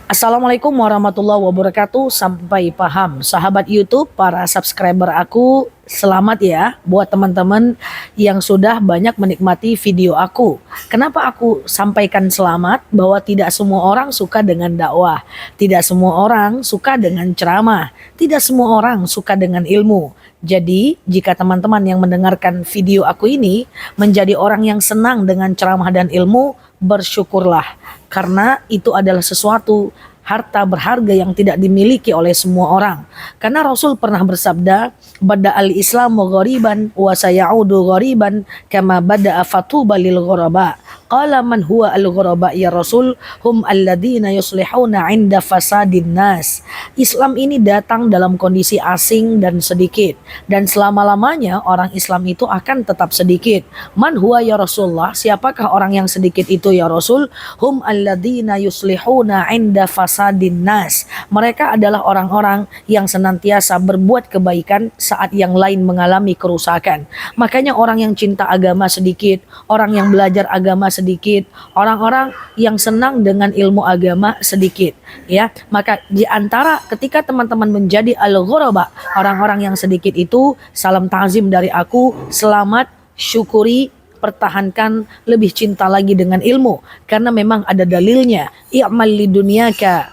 Assalamualaikum warahmatullahi wabarakatuh. Sampai paham sahabat YouTube, para subscriber aku, selamat ya buat teman-teman yang sudah banyak menikmati video aku. Kenapa aku sampaikan selamat? Bahwa tidak semua orang suka dengan dakwah, tidak semua orang suka dengan ceramah, tidak semua orang suka dengan ilmu. Jadi jika teman-teman yang mendengarkan video aku ini menjadi orang yang senang dengan ceramah dan ilmu, bersyukurlah, karena itu adalah sesuatu harta berharga yang tidak dimiliki oleh semua orang. Karena Rasul pernah bersabda, bada'al islamu ghariban wa sayaudu ghariban kama bada'a fatuba lil ghuraba. Qala man huwa al-ghuraba ya Rasul? Hum alladzina yuslihuna 'inda fasadin nas. Islam ini datang dalam kondisi asing dan sedikit, dan selama-lamanya orang Islam itu akan tetap sedikit. Man huwa ya Rasulullah? Siapakah orang yang sedikit itu ya Rasul? Hum alladzina yuslihuna 'inda fasadin nas. Mereka adalah orang-orang yang senantiasa berbuat kebaikan saat yang lain mengalami kerusakan. Makanya orang yang cinta agama sedikit, orang yang belajar agama sedikit, orang-orang yang senang dengan ilmu agama sedikit, ya. Maka di antara ketika teman-teman menjadi al-ghuraba, orang-orang yang sedikit itu, salam ta'zim dari aku, selamat, syukuri, pertahankan, lebih cinta lagi dengan ilmu, karena memang ada dalilnya. I'mal lidunyaka,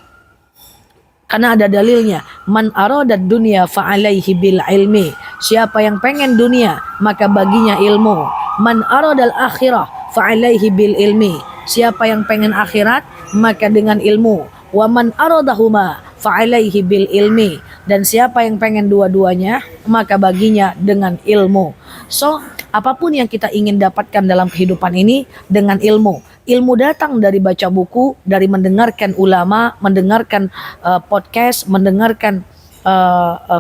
karena ada dalilnya. Man aradad dunya fa'alaihi bil ilmi. Siapa yang pengen dunia, maka baginya ilmu. Man aradal akhirah fa'alaihi bil ilmi. Siapa yang pengen akhirat, maka dengan ilmu. Wa man aradahuma fa'alaihi bil ilmi. Dan siapa yang pengen dua-duanya, maka baginya dengan ilmu. So, apapun yang kita ingin dapatkan dalam kehidupan ini dengan ilmu. Ilmu datang dari baca buku, dari mendengarkan ulama, mendengarkan podcast, mendengarkan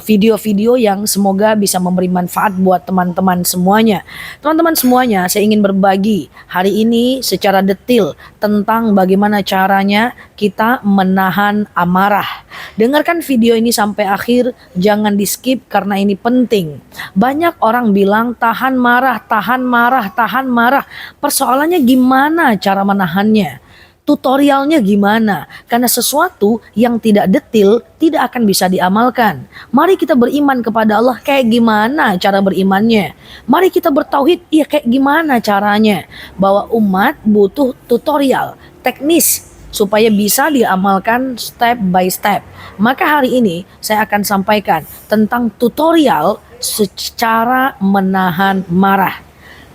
video-video yang semoga bisa memberi manfaat buat teman-teman semuanya. Teman-teman semuanya, saya ingin berbagi hari ini secara detail tentang bagaimana caranya kita menahan amarah. Dengarkan video ini sampai akhir, jangan di skip karena ini penting. Banyak orang bilang tahan marah, tahan marah, tahan marah. Persoalannya gimana cara menahannya? Tutorialnya gimana? Karena sesuatu yang tidak detail tidak akan bisa diamalkan. Mari kita beriman kepada Allah, kayak gimana cara berimannya? Mari kita bertauhid, iya kayak gimana caranya? Bahwa umat butuh tutorial, teknis, supaya bisa diamalkan step by step. Maka hari ini saya akan sampaikan tentang tutorial secara menahan marah.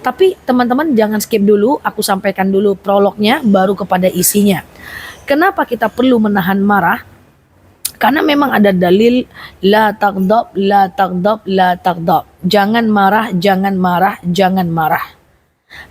Tapi teman-teman jangan skip dulu, aku sampaikan dulu prolognya baru kepada isinya. Kenapa kita perlu menahan marah? Karena memang ada dalil la taghdab, la taghdab, la taghdab. Jangan marah, jangan marah, jangan marah.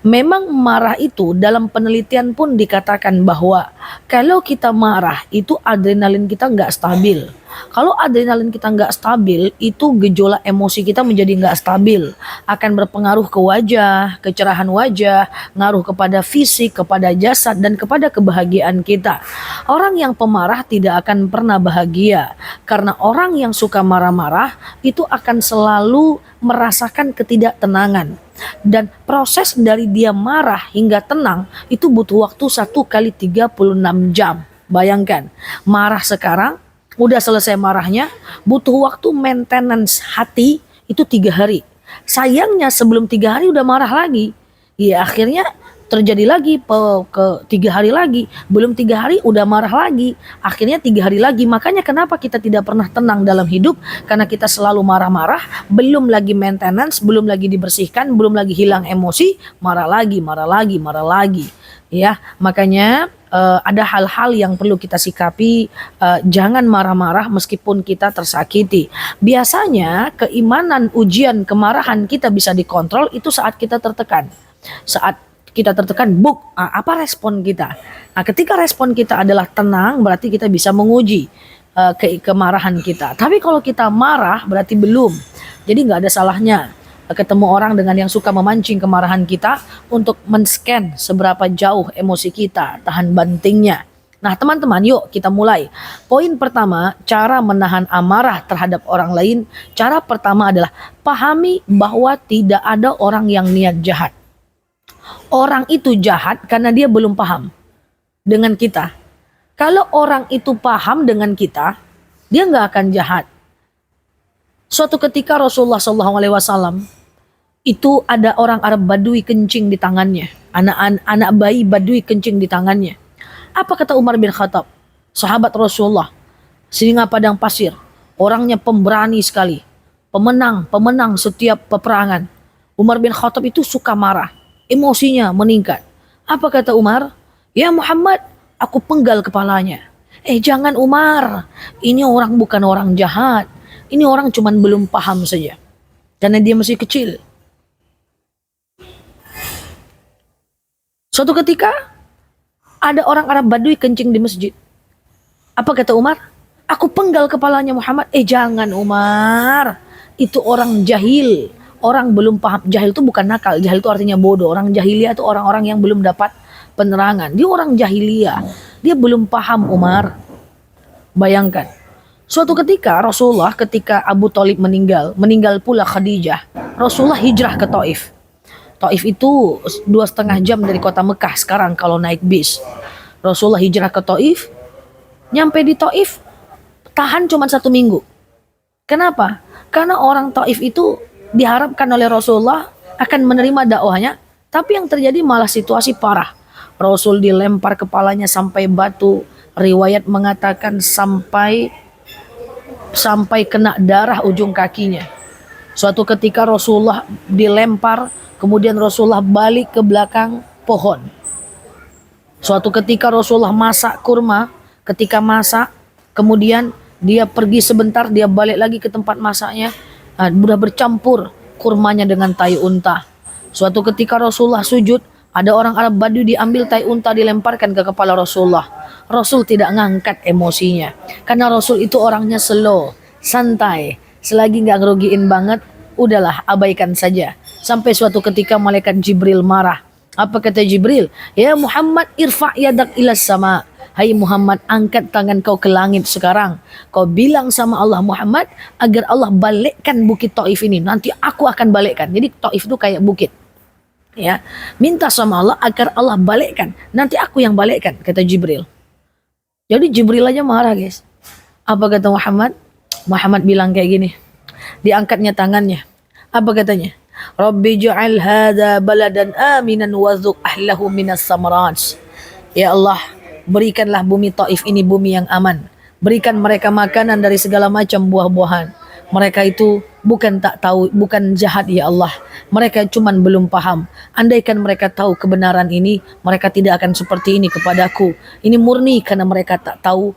Memang marah itu dalam penelitian pun dikatakan bahwa kalau kita marah itu adrenalin kita nggak stabil. Kalau adrenalin kita nggak stabil, itu gejolak emosi kita menjadi nggak stabil. Akan berpengaruh ke wajah, kecerahan wajah, ngaruh kepada fisik, kepada jasad, dan kepada kebahagiaan kita. Orang yang pemarah tidak akan pernah bahagia. Karena orang yang suka marah-marah, itu akan selalu merasakan ketidaktenangan. Dan proses dari dia marah hingga tenang, itu butuh waktu 1 kali 36 jam. Bayangkan, marah sekarang, udah selesai marahnya, butuh waktu maintenance hati itu 3 hari. Sayangnya sebelum 3 hari udah marah lagi. Ya akhirnya terjadi lagi ke 3 hari lagi. Belum 3 hari udah marah lagi. Akhirnya 3 hari lagi. Makanya kenapa kita tidak pernah tenang dalam hidup? Karena kita selalu marah-marah. Belum lagi maintenance, belum lagi dibersihkan, belum lagi hilang emosi. Marah lagi, marah lagi, marah lagi. Ya, makanya ada hal-hal yang perlu kita sikapi. Jangan marah-marah meskipun kita tersakiti. Biasanya keimanan, ujian, kemarahan kita bisa dikontrol itu saat kita tertekan. Saat kita tertekan, apa respon kita? Nah, ketika respon kita adalah tenang, berarti kita bisa menguji kemarahan kita. Tapi kalau kita marah, berarti belum. Jadi nggak ada salahnya ketemu orang dengan yang suka memancing kemarahan kita untuk men-scan seberapa jauh emosi kita, tahan bantingnya. Nah teman-teman, yuk kita mulai. Poin pertama, cara menahan amarah terhadap orang lain. Cara pertama adalah pahami bahwa tidak ada orang yang niat jahat. Orang itu jahat karena dia belum paham dengan kita. Kalau orang itu paham dengan kita, dia nggak akan jahat. Suatu ketika Rasulullah SAW itu ada orang Arab Badui kencing di tangannya, anak bayi Badui kencing di tangannya. Apa kata Umar bin Khattab, sahabat Rasulullah, singa padang pasir, orangnya pemberani sekali, pemenang setiap peperangan. Umar bin Khattab itu suka marah, emosinya meningkat. Apa kata Umar? Ya Muhammad, aku penggal kepalanya. Jangan Umar, ini orang bukan orang jahat, ini orang cuman belum paham saja, karena dia masih kecil. Suatu ketika ada orang Arab Badui kencing di masjid. Apa kata Umar? Aku penggal kepalanya Muhammad. Jangan Umar, itu orang jahil, orang belum paham. Jahil itu bukan nakal, jahil itu artinya bodoh. Orang jahiliyah itu orang-orang yang belum dapat penerangan. Dia orang jahiliyah, dia belum paham Umar. Bayangkan, suatu ketika Rasulullah, ketika Abu Thalib meninggal pula Khadijah, Rasulullah hijrah ke Taif. Taif itu 2,5 jam dari kota Mekah sekarang kalau naik bis. Rasulullah hijrah ke Taif, nyampe di Taif, tahan cuma 1 minggu. Kenapa? Karena orang Taif itu diharapkan oleh Rasulullah akan menerima dakwahnya, tapi yang terjadi malah situasi parah. Rasul dilempar kepalanya sampai batu, riwayat mengatakan sampai kena darah ujung kakinya. Suatu ketika Rasulullah dilempar, kemudian Rasulullah balik ke belakang pohon. Suatu ketika Rasulullah masak kurma, ketika masak, kemudian dia pergi sebentar, dia balik lagi ke tempat masaknya, sudah bercampur kurmanya dengan tai unta. Suatu ketika Rasulullah sujud, ada orang Arab Badui diambil tai unta dilemparkan ke kepala Rasulullah. Rasul tidak ngangkat emosinya, karena Rasul itu orangnya slow, santai. Selagi nggak ngerugiin banget, udahlah abaikan saja. Sampai suatu ketika malaikat Jibril marah. Apa kata Jibril? Ya Muhammad, irfa' yadak ilas sama. Hai Muhammad, angkat tangan kau ke langit sekarang. Kau bilang sama Allah Muhammad agar Allah balikkan bukit Taif ini. Nanti aku akan balikkan. Jadi Taif itu kayak bukit. Ya, minta sama Allah agar Allah balikkan. Nanti aku yang balikkan, kata Jibril. Jadi Jibril aja marah, guys. Apa kata Muhammad? Muhammad bilang kayak gini. Diangkatnya tangannya. Apa katanya? Rabbi ja'al hadha baladan aminan wazuq ahlahu minas samarat. Ya Allah, berikanlah bumi Taif ini bumi yang aman. Berikan mereka makanan dari segala macam buah-buahan. Mereka itu bukan tak tahu, bukan jahat ya Allah. Mereka cuman belum paham. Andaikan mereka tahu kebenaran ini, mereka tidak akan seperti ini kepadaku. Ini murni karena mereka tak tahu.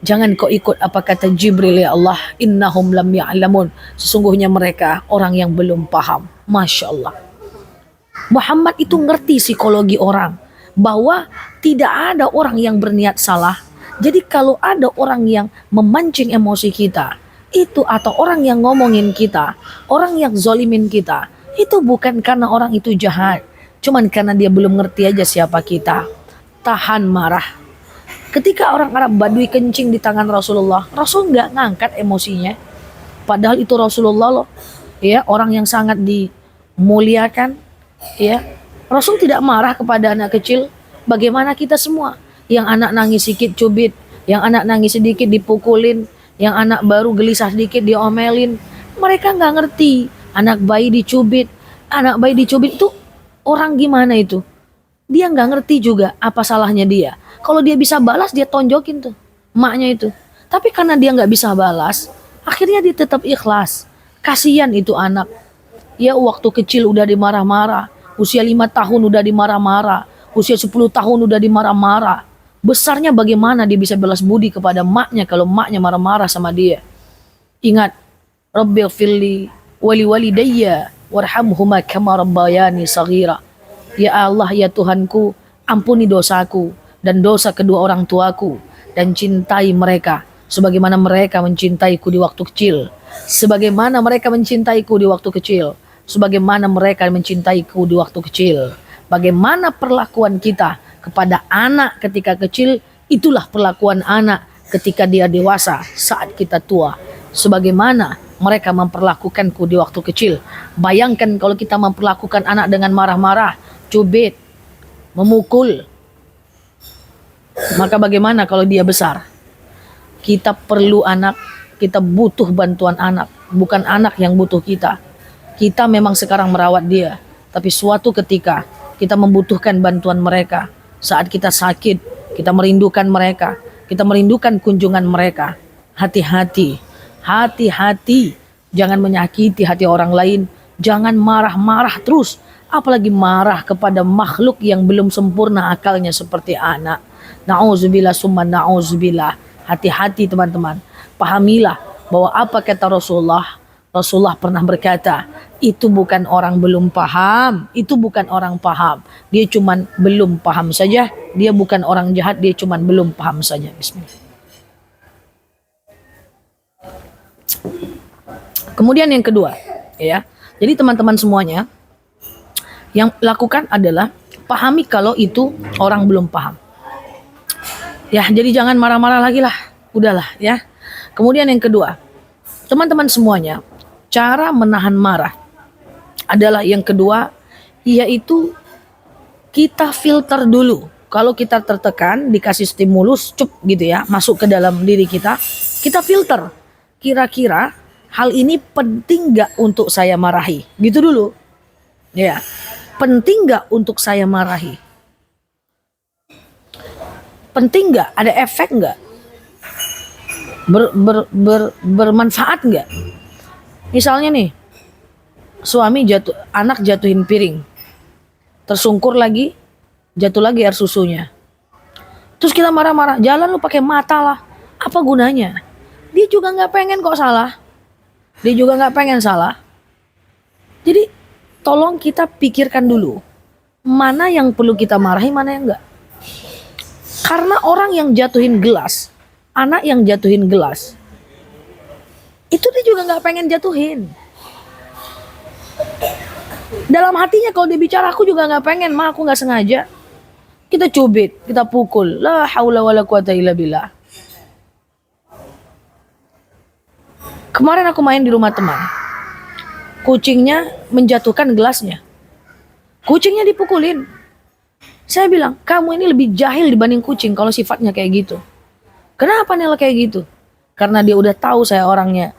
Jangan kau ikut apa kata Jibril ya Allah. Innahum lam ya'lamun. Sesungguhnya mereka orang yang belum paham. Masya Allah. Muhammad itu ngerti psikologi orang, bahwa tidak ada orang yang berniat salah. Jadi kalau ada orang yang memancing emosi kita, itu atau orang yang ngomongin kita, orang yang zolimin kita, itu bukan karena orang itu jahat, cuman karena dia belum ngerti aja siapa kita. Tahan marah. Ketika orang Arab Badui kencing di tangan Rasulullah, Rasul nggak ngangkat emosinya. Padahal itu Rasulullah loh, ya, orang yang sangat dimuliakan, ya. Rasul tidak marah kepada anak kecil. Bagaimana kita semua, yang anak nangis sedikit cubit, yang anak nangis sedikit dipukulin, yang anak baru gelisah sedikit diomelin. Mereka nggak ngerti. Anak bayi dicubit itu orang gimana itu? Dia nggak ngerti juga apa salahnya dia. Kalau dia bisa balas, dia tonjokin tuh emaknya itu. Tapi karena dia nggak bisa balas, akhirnya dia tetap ikhlas. Kasihan itu anak. Ya waktu kecil udah dimarah-marah, usia 5 tahun udah dimarah-marah, usia 10 tahun udah dimarah-marah. Besarnya bagaimana dia bisa balas budi kepada maknya kalau maknya marah-marah sama dia. Ingat, Rabbighfirli wali walidayya warhamhuma kama rabbayani shaghira. Ya Allah, ya Tuhanku, ampuni dosaku dan dosa kedua orang tuaku, dan cintai mereka sebagaimana mereka mencintaiku di waktu kecil. Sebagaimana mereka mencintaiku di waktu kecil. Sebagaimana mereka mencintaiku di waktu kecil. Bagaimana perlakuan kita kepada anak ketika kecil, itulah perlakuan anak ketika dia dewasa saat kita tua. Sebagaimana mereka memperlakukanku di waktu kecil. Bayangkan kalau kita memperlakukan anak dengan marah-marah, cubit, memukul, Maka bagaimana kalau dia besar? Kita perlu anak, kita butuh bantuan anak, bukan anak yang butuh kita. Kita memang sekarang merawat dia, tapi suatu ketika kita membutuhkan bantuan mereka. Saat kita sakit, kita merindukan mereka, kita merindukan kunjungan mereka. Hati-hati, hati-hati, jangan menyakiti hati orang lain, jangan marah-marah terus, apalagi marah kepada makhluk yang belum sempurna akalnya seperti anak. Na'udzubillah summa na'udzubillah. Hati-hati teman-teman, pahamilah bahwa apa kata Rasulullah. Rasulullah pernah berkata, itu bukan orang belum paham, itu bukan orang paham, dia cuman belum paham saja. Dia bukan orang jahat, dia cuman belum paham saja. Bismillah. Kemudian yang kedua, ya. Jadi teman-teman semuanya, yang lakukan adalah pahami kalau itu orang belum paham. Ya, jadi jangan marah-marah lagi lah, udahlah ya. Kemudian yang kedua, teman-teman semuanya, cara menahan marah adalah yang kedua, yaitu kita filter dulu. Kalau kita tertekan, dikasih stimulus, cup gitu ya, masuk ke dalam diri kita filter. Kira-kira hal ini penting gak untuk saya marahi? Gitu dulu. Ya, penting gak untuk saya marahi? Penting gak? Ada efek gak? Bermanfaat gak? Misalnya nih, suami anak jatuhin piring, tersungkur lagi, jatuh lagi air susunya. Terus kita marah-marah, jalan lu pakai mata lah, apa gunanya? Dia juga nggak pengen kok salah, dia juga nggak pengen salah. Jadi tolong kita pikirkan dulu, mana yang perlu kita marahi, mana yang enggak. Karena orang yang jatuhin gelas, anak yang jatuhin gelas, itu dia juga nggak pengen jatuhin. Dalam hatinya kalau dia bicara, aku juga nggak pengen, mah aku nggak sengaja. Kita cubit, kita pukul. La haula wala quwata illa billah. Kemarin aku main di rumah teman. Kucingnya menjatuhkan gelasnya. Kucingnya dipukulin. Saya bilang, kamu ini lebih jahil dibanding kucing kalau sifatnya kayak gitu. Kenapa Nela kayak gitu? Karena dia udah tahu saya orangnya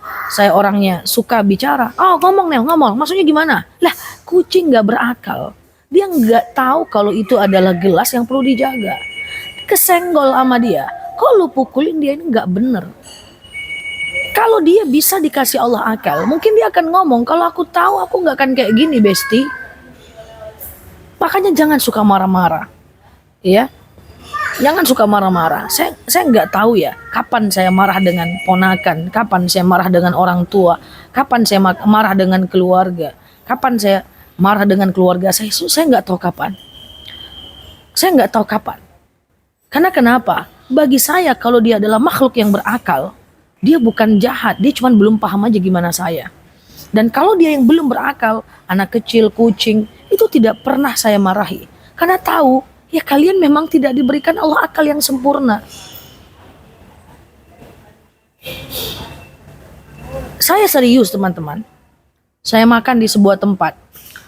suka bicara. Oh ngomong Nel, ngomong. Maksudnya gimana? Lah kucing gak berakal. Dia gak tahu kalau itu adalah gelas yang perlu dijaga. Kesenggol sama dia. Kok lu pukulin dia, ini gak bener. Kalau dia bisa dikasih Allah akal, mungkin dia akan ngomong, kalau aku tahu aku gak akan kayak gini Besti. Makanya jangan suka marah-marah. Ya. Jangan suka marah-marah. Saya nggak tahu ya kapan saya marah dengan ponakan, kapan saya marah dengan orang tua, kapan saya marah dengan keluarga, kapan saya marah dengan keluarga saya nggak tahu kapan. Saya nggak tahu kapan. Karena kenapa? Bagi saya kalau dia adalah makhluk yang berakal, dia bukan jahat, dia cuma belum paham aja gimana saya. Dan kalau dia yang belum berakal, anak kecil, kucing, itu tidak pernah saya marahi. Karena tahu, ya kalian memang tidak diberikan Allah akal yang sempurna. Saya serius teman-teman. Saya makan di sebuah tempat.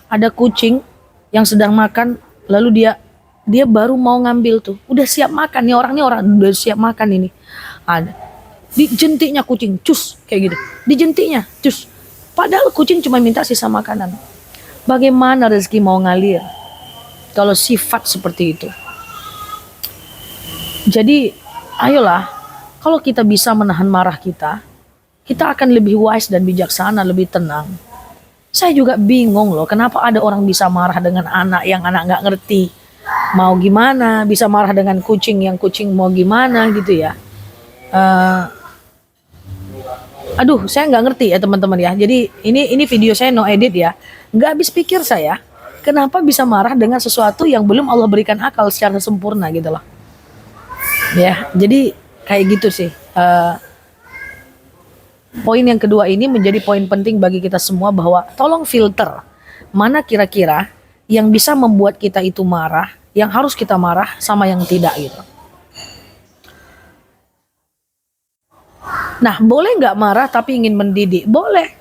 Ada kucing yang sedang makan, lalu dia baru mau ngambil tuh. Udah siap makan, nih orang udah siap makan ini. Ada. Dijentiknya kucing, cus, kayak gitu. Dijentiknya, cus. Padahal kucing cuma minta sisa makanan. Bagaimana rezeki mau ngalir kalau sifat seperti itu? Jadi, ayolah, kalau kita bisa menahan marah kita akan lebih wise dan bijaksana, lebih tenang. Saya juga bingung loh, kenapa ada orang bisa marah dengan anak yang anak nggak ngerti mau gimana, bisa marah dengan kucing yang kucing mau gimana gitu ya. Aduh, saya nggak ngerti ya teman-teman ya. Jadi ini video saya no edit ya. Nggak habis pikir saya, kenapa bisa marah dengan sesuatu yang belum Allah berikan akal secara sempurna gitu loh. Ya, jadi kayak gitu sih. Poin yang kedua ini menjadi poin penting bagi kita semua bahwa tolong filter mana kira-kira yang bisa membuat kita itu marah, yang harus kita marah sama yang tidak gitu. Nah, boleh nggak marah tapi ingin mendidik? Boleh,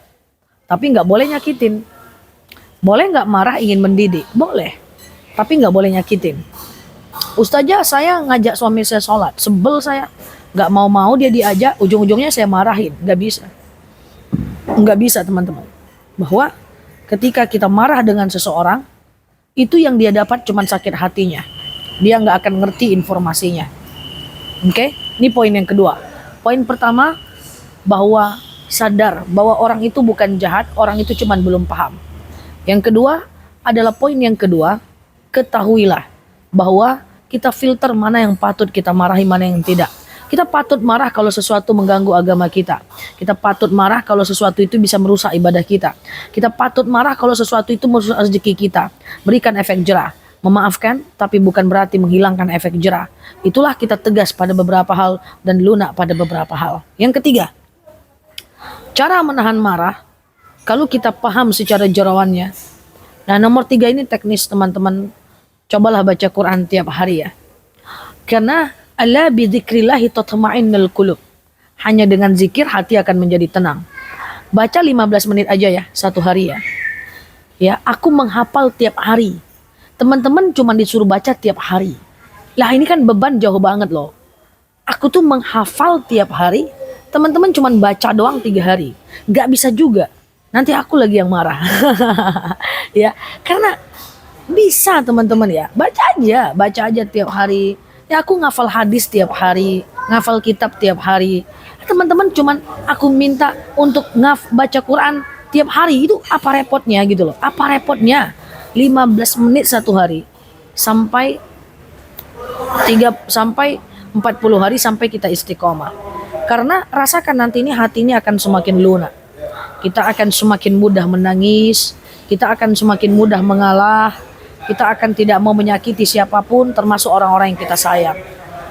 tapi nggak boleh nyakitin. Boleh nggak marah ingin mendidik? Boleh, tapi nggak boleh nyakitin. Ustazah, saya ngajak suami saya sholat, sebel saya, nggak mau dia diajak, ujung-ujungnya saya marahin. Nggak bisa teman-teman. Bahwa ketika kita marah dengan seseorang, itu yang dia dapat cuma sakit hatinya. Dia nggak akan ngerti informasinya. Oke, ini poin yang kedua. Poin pertama, bahwa sadar bahwa orang itu bukan jahat, orang itu cuma belum paham. Yang kedua adalah poin yang kedua, ketahuilah bahwa kita filter mana yang patut kita marahi, mana yang tidak. Kita patut marah kalau sesuatu mengganggu agama kita. Kita patut marah kalau sesuatu itu bisa merusak ibadah kita. Kita patut marah kalau sesuatu itu merusak rezeki kita. Berikan efek jerah. Memaafkan, tapi bukan berarti menghilangkan efek jerah. Itulah kita tegas pada beberapa hal dan lunak pada beberapa hal. Yang ketiga, cara menahan marah, kalau kita paham secara jerawannya. Nah, nomor 3 ini teknis teman-teman. Cobalah baca Quran tiap hari ya. Karena ala bidzikrillahi tatma'innul qulub. Hanya dengan zikir hati akan menjadi tenang. Baca 15 menit aja ya, satu hari ya. Ya, aku menghafal tiap hari. Teman-teman cuma disuruh baca tiap hari. Lah ini kan beban jauh banget loh. Aku tuh menghafal tiap hari. Teman-teman cuma baca doang 3 hari. Gak bisa juga. Nanti aku lagi yang marah. Ya, karena bisa teman-teman ya. Baca aja tiap hari. Ya aku ngafal hadis tiap hari, ngafal kitab tiap hari. Teman-teman cuman aku minta untuk baca Quran tiap hari, itu apa repotnya gitu loh. Apa repotnya? 15 menit satu hari sampai 40 hari sampai kita istiqomah. Karena rasakan nanti ini hati ini akan semakin lunak. Kita akan semakin mudah menangis, kita akan semakin mudah mengalah, kita akan tidak mau menyakiti siapapun termasuk orang-orang yang kita sayang.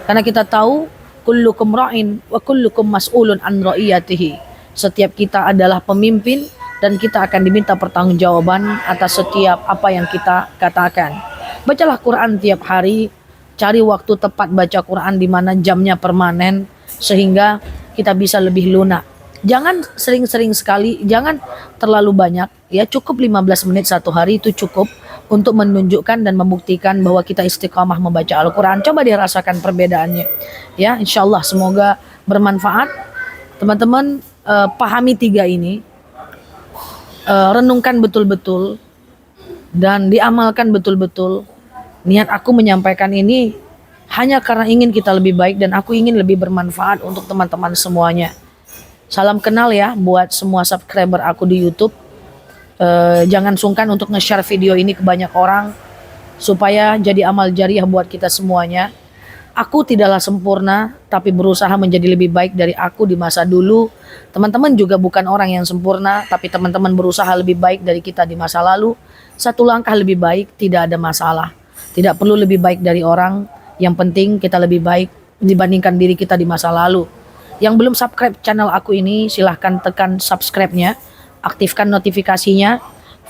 Karena kita tahu kullukum ra'in wa kullukum mas'ulun an ra'iyatihi. Setiap kita adalah pemimpin dan kita akan diminta pertanggungjawaban atas setiap apa yang kita katakan. Bacalah Quran tiap hari, cari waktu tepat baca Quran di mana jamnya permanen sehingga kita bisa lebih lunak. Jangan sering-sering sekali, jangan terlalu banyak, ya cukup 15 menit satu hari itu cukup untuk menunjukkan dan membuktikan bahwa kita istiqamah membaca Al-Quran. Coba dirasakan perbedaannya. Ya, insya Allah semoga bermanfaat. Teman-teman pahami 3 ini, renungkan betul-betul dan diamalkan betul-betul. Niat aku menyampaikan ini hanya karena ingin kita lebih baik dan aku ingin lebih bermanfaat untuk teman-teman semuanya. Salam kenal ya buat semua subscriber aku di YouTube. Jangan sungkan untuk nge-share video ini ke banyak orang supaya jadi amal jariah buat kita semuanya. Aku tidaklah sempurna, tapi berusaha menjadi lebih baik dari aku di masa dulu. Teman-teman juga bukan orang yang sempurna, tapi teman-teman berusaha lebih baik dari kita di masa lalu. Satu langkah lebih baik, tidak ada masalah. Tidak perlu lebih baik dari orang, yang penting kita lebih baik dibandingkan diri kita di masa lalu. Yang belum subscribe channel aku ini, silahkan tekan subscribe-nya, aktifkan notifikasinya.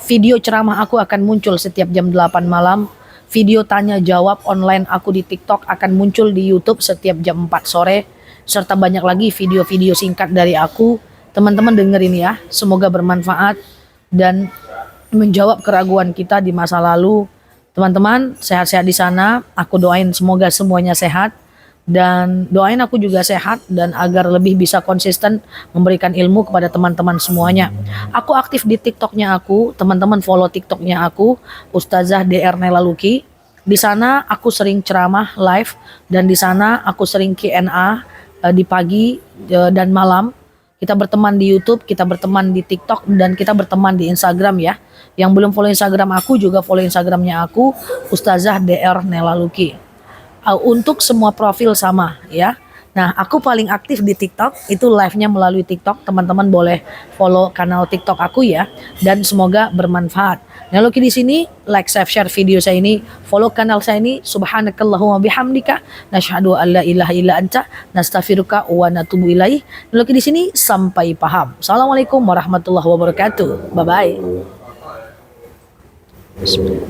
Video ceramah aku akan muncul setiap jam 8 malam. Video tanya jawab online aku di TikTok akan muncul di YouTube setiap jam 4 sore. Serta banyak lagi video-video singkat dari aku. Teman-teman dengerin ya, semoga bermanfaat dan menjawab keraguan kita di masa lalu. Teman-teman sehat-sehat di sana, aku doain semoga semuanya sehat. Dan doain aku juga sehat dan agar lebih bisa konsisten memberikan ilmu kepada teman-teman semuanya. Aku aktif di TikToknya aku, teman-teman follow TikToknya aku, Ustazah DR Nelaluki. Di sana aku sering ceramah live dan di sana aku sering Q&A di pagi dan malam. Kita berteman di YouTube, kita berteman di TikTok dan kita berteman di Instagram ya. Yang belum follow Instagram aku juga follow Instagramnya aku, Ustazah DR Nelaluki. Untuk semua profil sama ya. Nah, aku paling aktif di TikTok, itu live-nya melalui TikTok. Teman-teman boleh follow kanal TikTok aku ya, dan semoga bermanfaat. Nah, Luki di sini like, save, share video saya ini, follow kanal saya ini. Subhanakallahumma bihamdika, nasyhadu an la ilaha illa anta, nastaghfiruka wa natubu ilaih. Luki di sini sampai paham. Assalamualaikum warahmatullahi wabarakatuh. Bye bye. Bismillah.